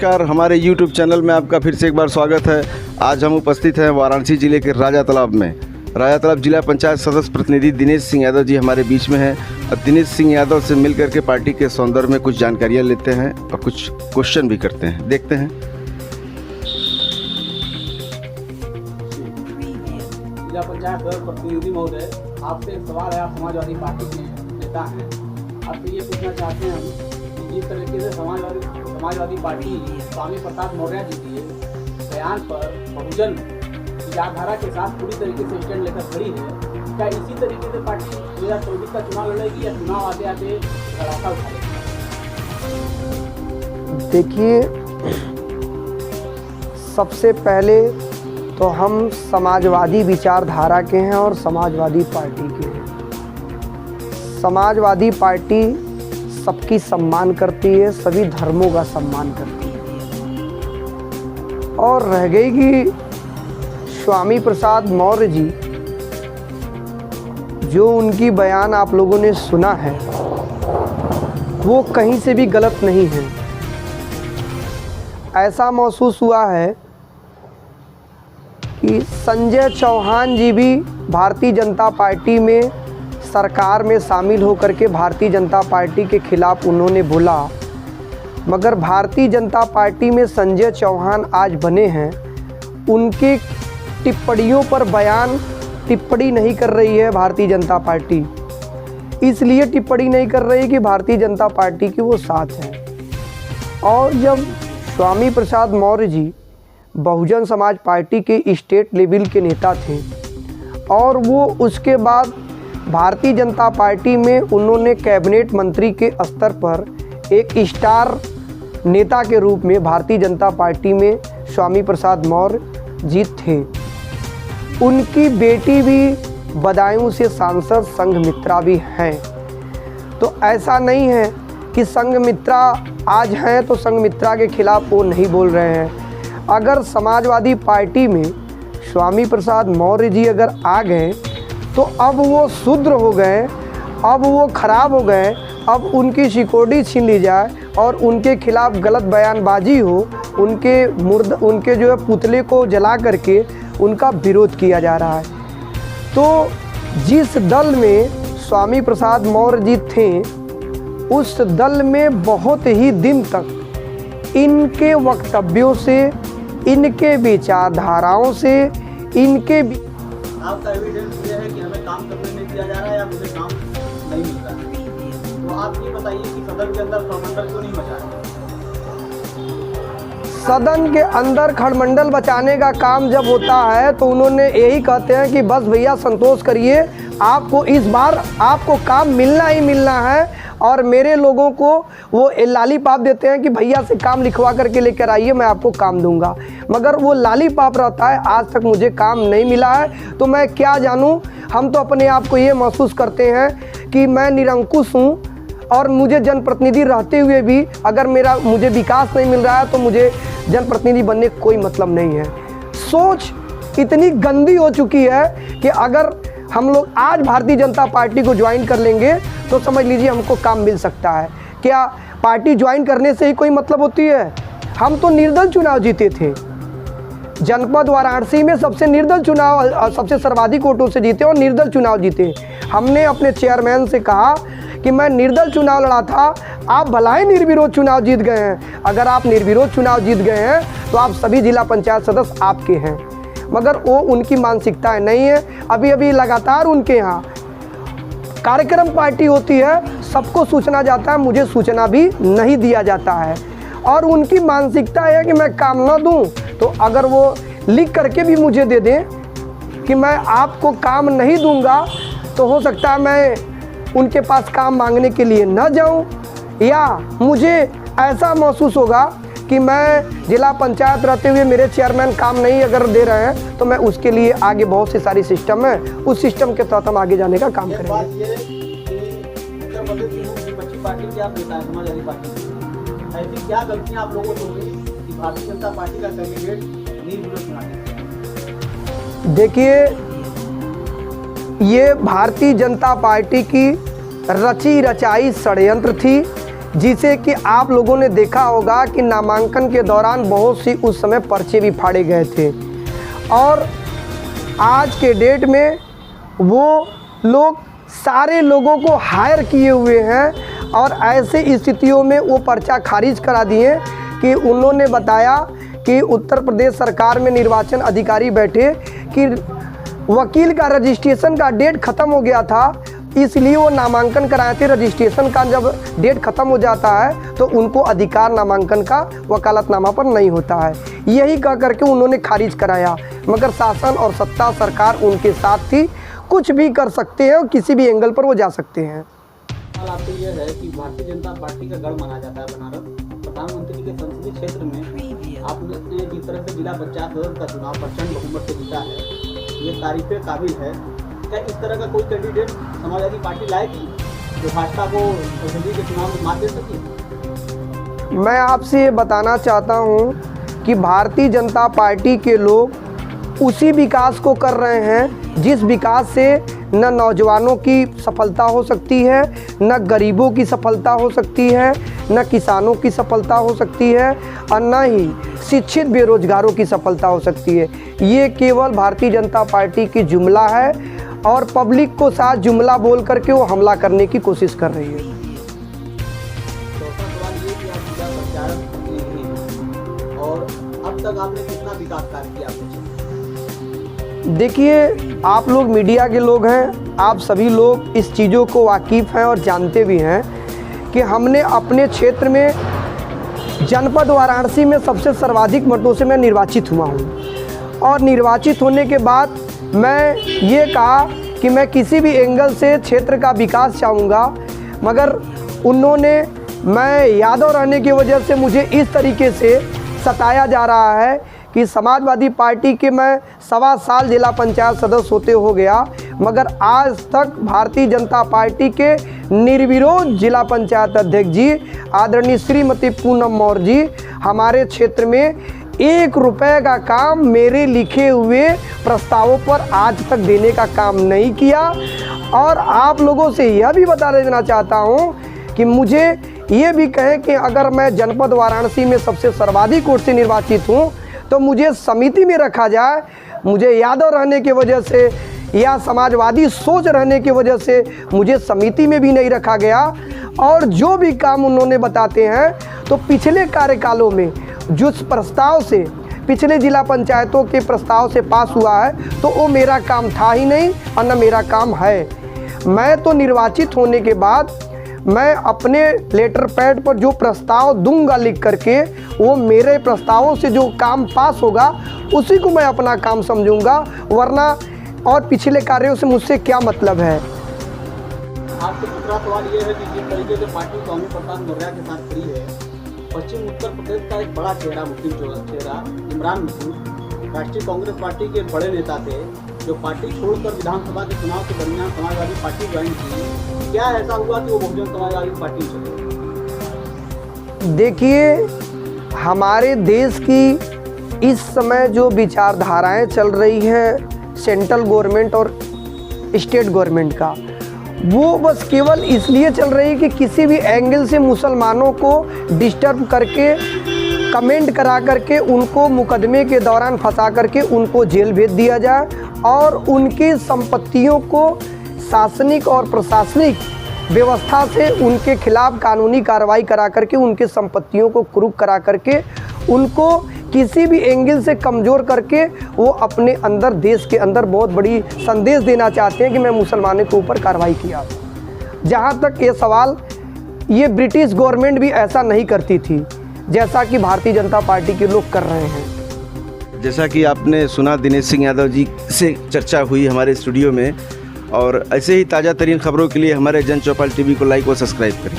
नमस्कार, हमारे YouTube channel में आपका फिर से एक बार स्वागत है। आज हम उपस्थित हैं वाराणसी जिले के राजा तालाब में। राजा तालाब जिला पंचायत सदस्य प्रतिनिधि दिनेश सिंह यादव जी हमारे बीच में हैं और दिनेश सिंह यादव से मिलकर के पार्टी के सौंदर्य में कुछ जानकारियां लेते हैं और कुछ क्वेश्चन भी करते हैं। देखते हैं। जिला पंचायत सदस्य प्रतिनिधि महोदय, आपसे एक सवाल है। आप समाजवादी पार्टी के नेता हैं। आपसे ये पूछना चाहते हैं हम कि जिस तरीके से समाजवादी पार्टी स्वामी प्रसाद मौर्य जी के बयान पर बहुजन विचारधारा के साथ पूरी तरीके से स्टैंड लेकर खड़ी है, क्या इसी तरीके से पार्टी 2024 का चुनाव लड़ेगी या चुनाव आते आते लड़ाका उठाएगी? देखिए, सबसे पहले तो हम समाजवादी विचारधारा के हैं और समाजवादी पार्टी के हैं। समाजवादी पार्टी सबकी सम्मान करती है, सभी धर्मों का सम्मान करती है। और रह गई कि स्वामी प्रसाद मौर्य जी, जो उनकी बयान आप लोगों ने सुना है, वो कहीं से भी गलत नहीं है। ऐसा महसूस हुआ है कि संजय चौहान जी भी भारतीय जनता पार्टी में सरकार में शामिल होकर के भारतीय जनता पार्टी के खिलाफ उन्होंने बोला, मगर भारतीय जनता पार्टी में संजय चौहान आज बने हैं, उनके टिप्पणियों पर टिप्पणी नहीं कर रही है भारतीय जनता पार्टी। इसलिए टिप्पणी नहीं कर रही कि भारतीय जनता पार्टी की वो साथ है। और जब स्वामी प्रसाद मौर्य जी बहुजन समाज पार्टी के स्टेट लेवल के नेता थे और वो उसके बाद भारतीय जनता पार्टी में उन्होंने कैबिनेट मंत्री के स्तर पर एक स्टार नेता के रूप में भारतीय जनता पार्टी में स्वामी प्रसाद मौर्य जी थे। उनकी बेटी भी बदायूं से सांसद संघमित्रा भी हैं। तो ऐसा नहीं है कि संघमित्रा आज हैं तो संघमित्रा के खिलाफ वो नहीं बोल रहे हैं। अगर समाजवादी पार्टी में स्वामी प्रसाद मौर्य जी अगर आ गए तो अब वो शूद्र हो गए, अब वो खराब हो गए, अब उनकी सिक्योरिटी छीन ली जाए और उनके खिलाफ गलत बयानबाजी हो, उनके जो है पुतले को जला करके उनका विरोध किया जा रहा है। तो जिस दल में स्वामी प्रसाद मौर्य जी थे, उस दल में बहुत ही दिन तक इनके वक्तव्यों से, इनके विचारधाराओं से, इनके आपका एविडेंस ये है कि हमें काम करने नहीं दिया जा रहा है या मुझे काम नहीं मिल रहा है, तो आप ये बताइए कि सदन के अंदर खड़मंडल क्यों नहीं मचा रहे? सदन के अंदर खड़मंडल बचाने का काम जब होता है तो उन्होंने यही कहते हैं कि बस भैया संतोष करिए, आपको इस बार आपको काम मिलना ही मिलना है। और मेरे लोगों को वो लालीपाप देते हैं कि भैया से काम लिखवा करके लेकर आइए, मैं आपको काम दूंगा। मगर वो लालीपाप रहता है, आज तक मुझे काम नहीं मिला है तो मैं क्या जानूं। हम तो अपने आप को ये महसूस करते हैं कि मैं निरंकुश हूँ और मुझे जनप्रतिनिधि रहते हुए भी अगर मुझे विकास नहीं मिल रहा है तो मुझे जनप्रतिनिधि बनने का कोई मतलब नहीं है। सोच इतनी गंदी हो चुकी है कि अगर हम लोग आज भारतीय जनता पार्टी को ज्वाइन कर लेंगे तो समझ लीजिए हमको काम मिल सकता है। क्या पार्टी ज्वाइन करने से ही कोई मतलब होती है? हम तो निर्दल चुनाव जीते थे, जनपद वाराणसी में सबसे निर्दल चुनाव, सबसे सर्वाधिक वोटों से जीते और निर्दल चुनाव जीते। हमने अपने चेयरमैन से कहा कि मैं निर्दल चुनाव लड़ा था, आप भलाई निर्विरोध चुनाव जीत गए हैं। अगर आप निर्विरोध चुनाव जीत गए हैं तो आप सभी जिला पंचायत सदस्य आपके हैं। मगर वो उनकी मानसिकता नहीं है। अभी लगातार उनके यहाँ कार्यक्रम पार्टी होती है, सबको सूचना जाता है, मुझे सूचना भी नहीं दिया जाता है। और उनकी मानसिकता है कि मैं काम ना दूं तो अगर वो लिख करके भी मुझे दे दें कि मैं आपको काम नहीं दूंगा तो हो सकता है मैं उनके पास काम मांगने के लिए न जाऊं, या मुझे ऐसा महसूस होगा कि मैं जिला पंचायत रहते हुए मेरे चेयरमैन काम नहीं अगर दे रहे हैं तो मैं उसके लिए आगे बहुत सी सारी सिस्टम है, उस सिस्टम के तहत हम आगे जाने का काम करेंगे। बात ये है कि उत्तर प्रदेश की विपक्षी पार्टी की आप नेता हैं, समाजवादी पार्टी, ऐसी क्या गलतियां आप लोगों को हुई कि भारतीय जनता पार्टी का कैंडिडेट निर्विरोध चुना? देखिए, ये भारतीय जनता पार्टी की रची रचाई षड्यंत्र थी जिसे कि आप लोगों ने देखा होगा कि नामांकन के दौरान बहुत सी उस समय पर्चे भी फाड़े गए थे और आज के डेट में वो लोग सारे लोगों को हायर किए हुए हैं और ऐसे स्थितियों में वो पर्चा खारिज करा दिए कि उन्होंने बताया कि उत्तर प्रदेश सरकार में निर्वाचन अधिकारी बैठे कि वकील का रजिस्ट्रेशन का डेट ख़त्म हो गया था, इसलिए वो नामांकन कराए थे। रजिस्ट्रेशन का जब डेट ख़त्म हो जाता है तो उनको अधिकार नामांकन का वकालतनामा पर नहीं होता है। यही कह करके उन्होंने खारिज कराया, मगर शासन और सत्ता सरकार उनके साथ थी। कुछ भी कर सकते हैं और किसी भी एंगल पर वो जा सकते हैं। सवाल आपसे ये है कि भारतीय जनता पार्टी का गढ़ माना जाता है बनारस। प्रधानमंत्री के संसदीय क्षेत्र में आपने जिस तरह से जिला पंचायत सदस्य का चुनाव प्रचंड बहुमत से जीता है, ये तारीफे काबिल है। क्या इस तरह का कोई कैंडिडेट समाजवादी पार्टी लाए थी जो भाजपा को संसदीय के चुनाव में मात दे सके? मैं आपसे ये बताना चाहता हूँ कि भारतीय जनता पार्टी के लोग उसी विकास को कर रहे हैं जिस विकास से न नौजवानों की सफलता हो सकती है, न गरीबों की सफलता हो सकती है, न किसानों की सफलता हो सकती है और न ही शिक्षित बेरोजगारों की सफलता हो सकती है। ये केवल भारतीय जनता पार्टी की जुमला है और पब्लिक को साथ जुमला बोल करके वो हमला करने की कोशिश कर रही है। चौथा सवाल ये कि आप जिला प्रचारक प्रतिनिधि हैं और अब तक आपने कितना विकास कार्य किया आपके क्षेत्र? देखिए, आप लोग मीडिया के लोग हैं, आप सभी लोग इस चीज़ों को वाकिफ़ हैं और जानते भी हैं कि हमने अपने क्षेत्र में जनपद वाराणसी में सबसे सर्वाधिक मतों से मैं निर्वाचित हुआ हूँ और निर्वाचित होने के बाद मैं ये कहा कि मैं किसी भी एंगल से क्षेत्र का विकास चाहूँगा, मगर उन्होंने मैं यादव रहने की वजह से मुझे इस तरीके से सताया जा रहा है कि समाजवादी पार्टी के मैं 1.25 साल जिला पंचायत सदस्य होते हो गया, मगर आज तक भारतीय जनता पार्टी के निर्विरोध जिला पंचायत अध्यक्ष जी आदरणीय श्रीमती पूनम मौर्य जी हमारे क्षेत्र में 1 रुपये का काम मेरे लिखे हुए प्रस्तावों पर आज तक देने का काम नहीं किया। और आप लोगों से यह भी बता देना चाहता हूँ कि मुझे ये भी कहें कि अगर मैं जनपद वाराणसी में सबसे सर्वाधिक वोट से निर्वाचित हूँ तो मुझे समिति में रखा जाए। मुझे यादव रहने की वजह से या समाजवादी सोच रहने की वजह से मुझे समिति में भी नहीं रखा गया। और जो भी काम उन्होंने बताते हैं तो पिछले कार्यकालों में जो प्रस्ताव से पिछले जिला पंचायतों के प्रस्ताव से पास हुआ है तो वो मेरा काम था ही नहीं और न मेरा काम है। मैं तो निर्वाचित होने के बाद मैं अपने लेटर पैड पर जो प्रस्ताव दूंगा लिख करके वो मेरे प्रस्तावों से जो काम पास होगा उसी को मैं अपना काम समझूंगा, वरना और पिछले कार्यों से मुझसे क्या मतलब है। आपसे दूसरा सवाल ये है कि जिस तरीके से पार्टी स्वामी प्रसाद मौर्य के साथ खड़ी है, पश्चिम उत्तर प्रदेश का एक बड़ा चेहरा मुस्लिम चेहरा इमरान मसूद राष्ट्रीय कांग्रेस पार्टी के बड़े नेता थे जो पार्टी छोड़कर विधानसभा के चुनाव के दरमियान समाजवादी पार्टी ज्वाइन की। क्या ऐसा हुआ कि वो बहुजन समाजवादी पार्टी चले? देखिए, हमारे देश की इस समय जो विचारधाराएं चल रही हैं सेंट्रल गवर्नमेंट और स्टेट गवर्नमेंट का, वो बस केवल इसलिए चल रही है कि किसी भी एंगल से मुसलमानों को डिस्टर्ब करके कमेंट करा करके उनको मुकदमे के दौरान फंसा करके उनको जेल भेज दिया जाए और उनकी संपत्तियों को शासनिक और प्रशासनिक व्यवस्था से उनके खिलाफ कानूनी कार्रवाई करा करके उनके संपत्तियों को कुरूप करा करके उनको किसी भी एंगल से कमज़ोर करके वो अपने अंदर देश के अंदर बहुत बड़ी संदेश देना चाहते हैं कि मैं मुसलमानों के ऊपर कार्रवाई किया। जहाँ तक ये सवाल, ये ब्रिटिश गवर्नमेंट भी ऐसा नहीं करती थी जैसा कि भारतीय जनता पार्टी के लोग कर रहे हैं। जैसा कि आपने सुना, दिनेश सिंह यादव जी से चर्चा हुई हमारे स्टूडियो में, और ऐसे ही ताज़ा तरीन खबरों के लिए हमारे जन चौपाल टीवी को लाइक और सब्सक्राइब करें।